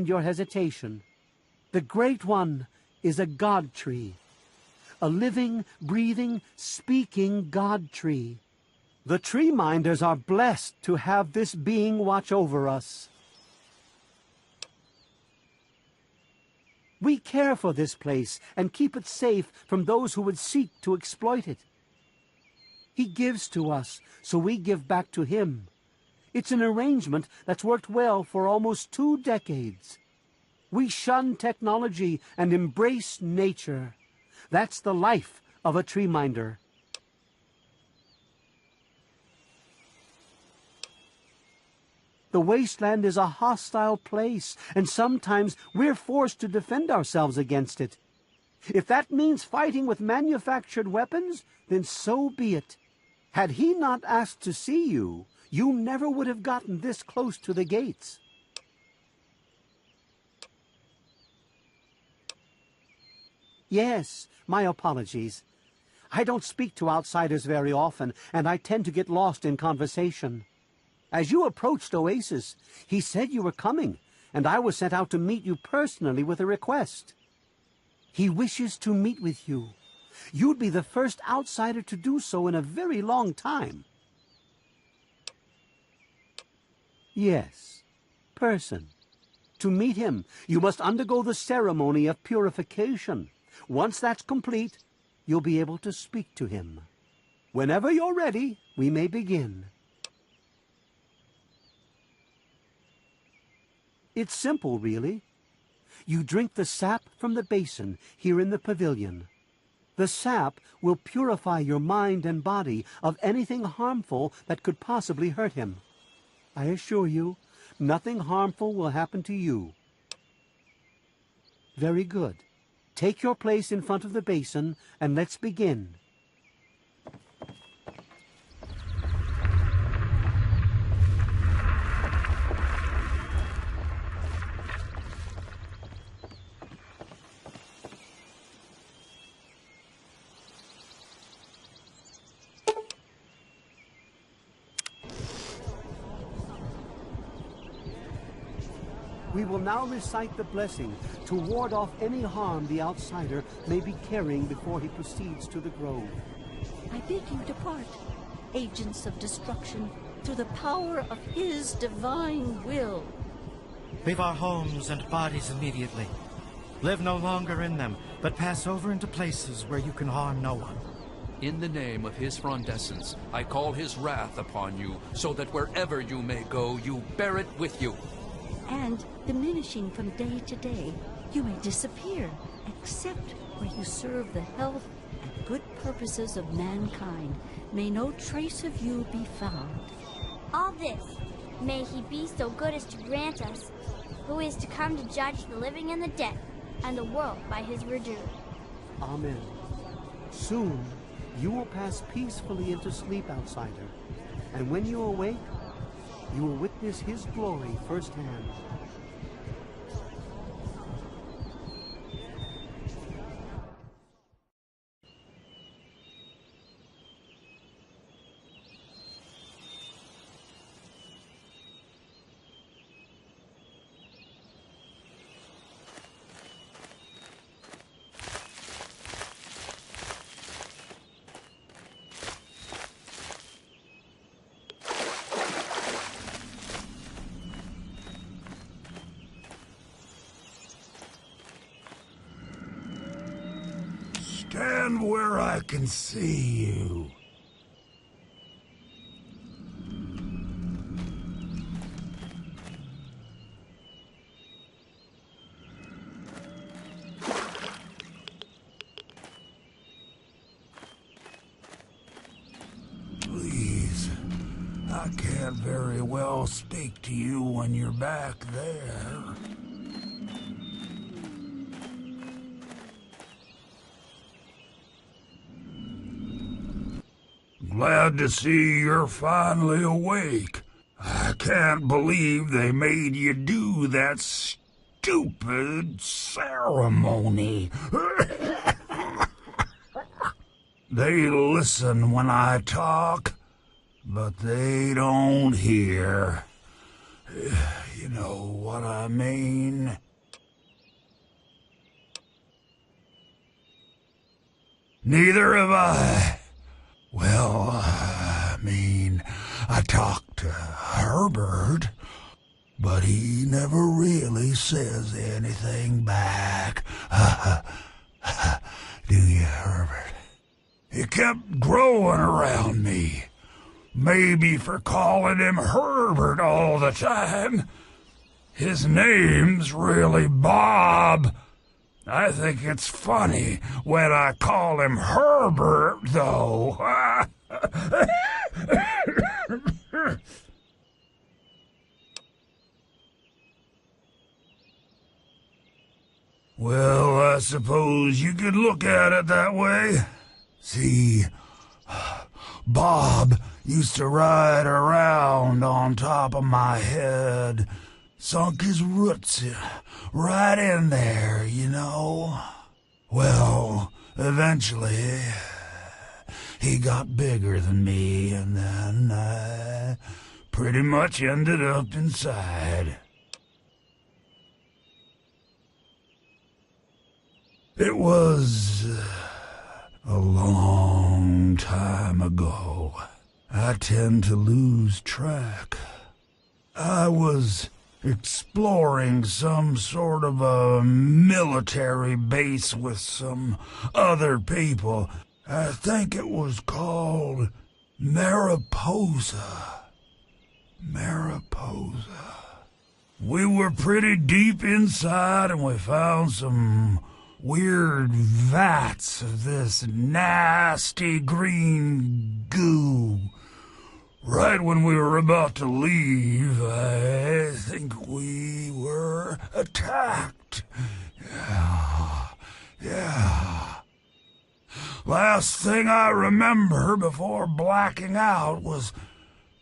your hesitation. The Great One is a God tree. A living, breathing, speaking God tree. The tree minders are blessed to have this being watch over us. We care for this place and keep it safe from those who would seek to exploit it. He gives to us, so we give back to him. It's an arrangement that's worked well for almost 2 decades. We shun technology and embrace nature. That's the life of a tree minder. The wasteland is a hostile place, and sometimes we're forced to defend ourselves against it. If that means fighting with manufactured weapons, then so be it. Had he not asked to see you, you never would have gotten this close to the gates. Yes, my apologies. I don't speak to outsiders very often, and I tend to get lost in conversation. As you approached Oasis, he said you were coming, and I was sent out to meet you personally with a request. He wishes to meet with you. You'd be the first outsider to do so in a very long time. Yes, person. To meet him, you must undergo the ceremony of purification. Once that's complete, you'll be able to speak to him. Whenever you're ready, we may begin. It's simple, really. You drink the sap from the basin here in the pavilion. The sap will purify your mind and body of anything harmful that could possibly hurt him. I assure you, nothing harmful will happen to you. Very good. Take your place in front of the basin, and let's begin. We will now recite the blessing to ward off any harm the outsider may be carrying before he proceeds to the grove. I bid you depart, agents of destruction, through the power of his divine will. Leave our homes and bodies immediately. Live no longer in them, but pass over into places where you can harm no one. In the name of his frondescence, I call his wrath upon you, so that wherever you may go, you bear it with you. And, diminishing from day to day, you may disappear, except where you serve the health and good purposes of mankind. May no trace of you be found. All this, may he be so good as to grant us, who is to come to judge the living and the dead, and the world by his verdure. Amen. Soon, you will pass peacefully into sleep, outsider. And when you awake, you will witness his glory firsthand. Stand where I can see you. Please, I can't very well speak to you when you're back there. Glad to see you're finally awake. I can't believe they made you do that stupid ceremony. They listen when I talk, but they don't hear. You know what I mean? Neither have I. Well, I talked to Herbert, but he never really says anything back. Do you, Herbert? He kept growing around me. Maybe for calling him Herbert all the time. His name's really Bob. I think it's funny when I call him Herbert, though. Well, I suppose you could look at it that way. See, Bob used to ride around on top of my head, sunk his roots right in there, you know. Well, eventually, he got bigger than me, and then I pretty much ended up inside. It was a long time ago. I tend to lose track. I was exploring some sort of a military base with some other people. I think it was called Mariposa. Mariposa. We were pretty deep inside and we found some weird vats of this nasty green goo. Right when we were about to leave, I think we were attacked. Yeah. Last thing I remember before blacking out was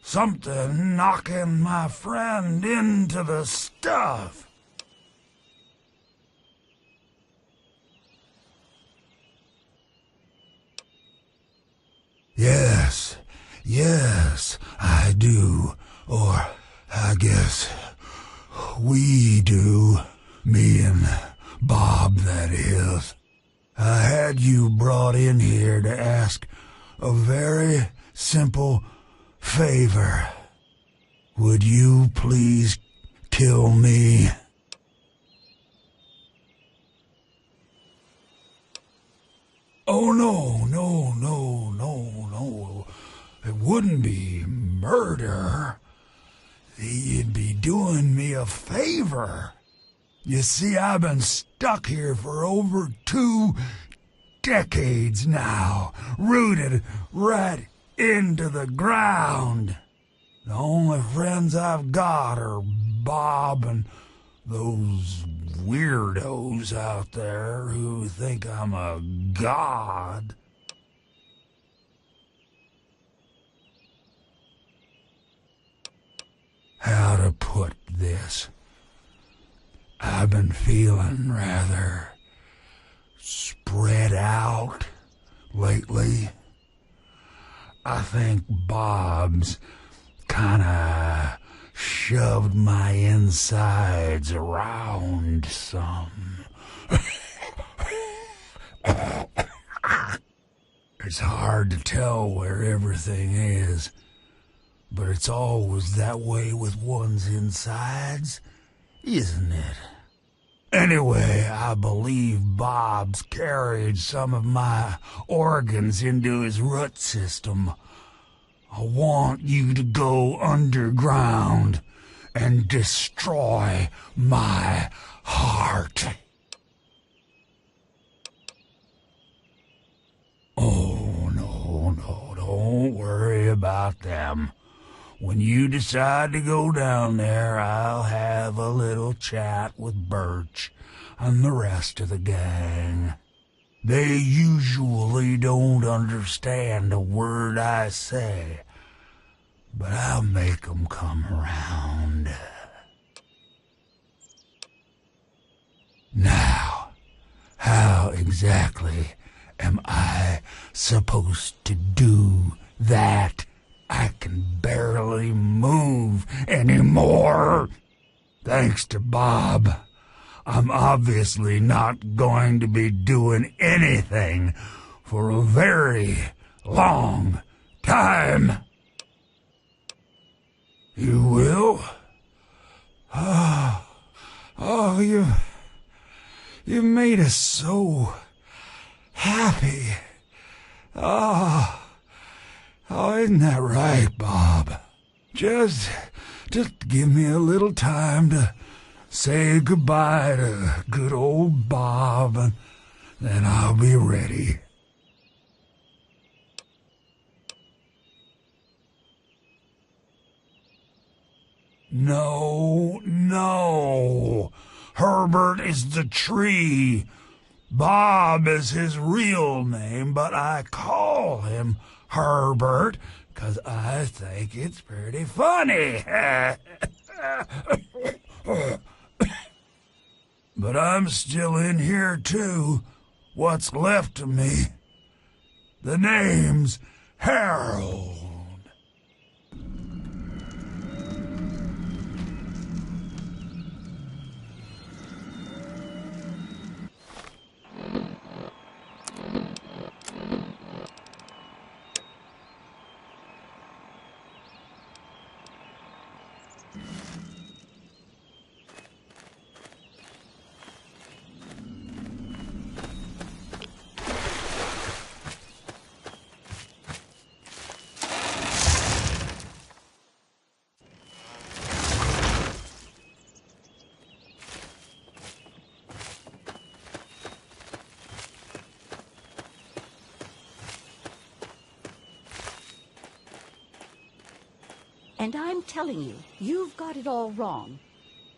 something knocking my friend into the stuff. Yes, I do. Or, I guess, we do. Me and Bob, that is. I had you brought in here to ask a very simple favor. Would you please kill me? Oh, no. It wouldn't be murder. You'd be doing me a favor. You see, I've been stuck here for over 2 decades now, rooted right into the ground. The only friends I've got are Bob and those weirdos out there who think I'm a god. How to put this? I've been feeling rather spread out lately. I think Bob's kinda shoved my insides around some. It's hard to tell where everything is, but it's always that way with one's insides, isn't it? Anyway, I believe Bob's carried some of my organs into his root system. I want you to go underground and destroy my heart. Oh, no, don't worry about them. When you decide to go down there, I'll have a little chat with Birch and the rest of the gang. They usually don't understand a word I say, but I'll make them come around. Now, how exactly am I supposed to do that? I can barely move anymore. thanks to Bob, I'm obviously not going to be doing anything for a very long time. You will? Oh, you made us so happy. Oh, isn't that right, Bob? Just give me a little time to say goodbye to good old Bob, and then I'll be ready. No. Herbert is the tree. Bob is his real name, but I call him Herbert because I think it's pretty funny. But I'm still in here too. What's left of me? The name's Harold. And I'm telling you, you've got it all wrong.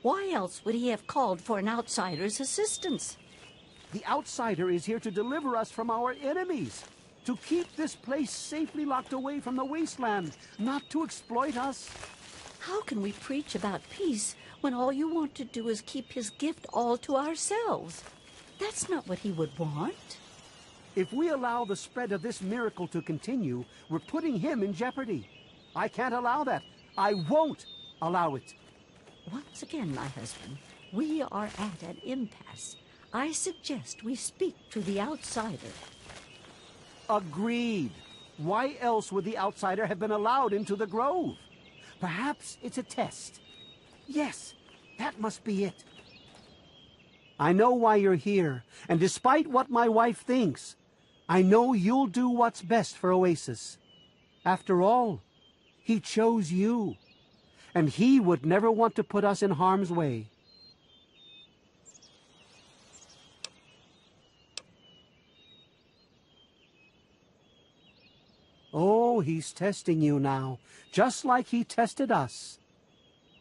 Why else would he have called for an outsider's assistance? The outsider is here to deliver us from our enemies, to keep this place safely locked away from the wasteland, not to exploit us. How can we preach about peace when all you want to do is keep his gift all to ourselves? That's not what he would want. If we allow the spread of this miracle to continue, we're putting him in jeopardy. I can't allow that. I won't allow it. Once again, my husband, we are at an impasse. I suggest we speak to the outsider. Agreed. Why else would the outsider have been allowed into the grove? Perhaps it's a test. Yes, that must be it. I know why you're here, and despite what my wife thinks, I know you'll do what's best for Oasis. After all, he chose you, and he would never want to put us in harm's way. Oh, he's testing you now, just like he tested us.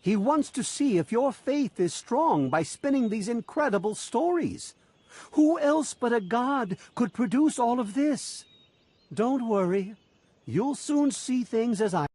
He wants to see if your faith is strong by spinning these incredible stories. Who else but a god could produce all of this? Don't worry. You'll soon see things as I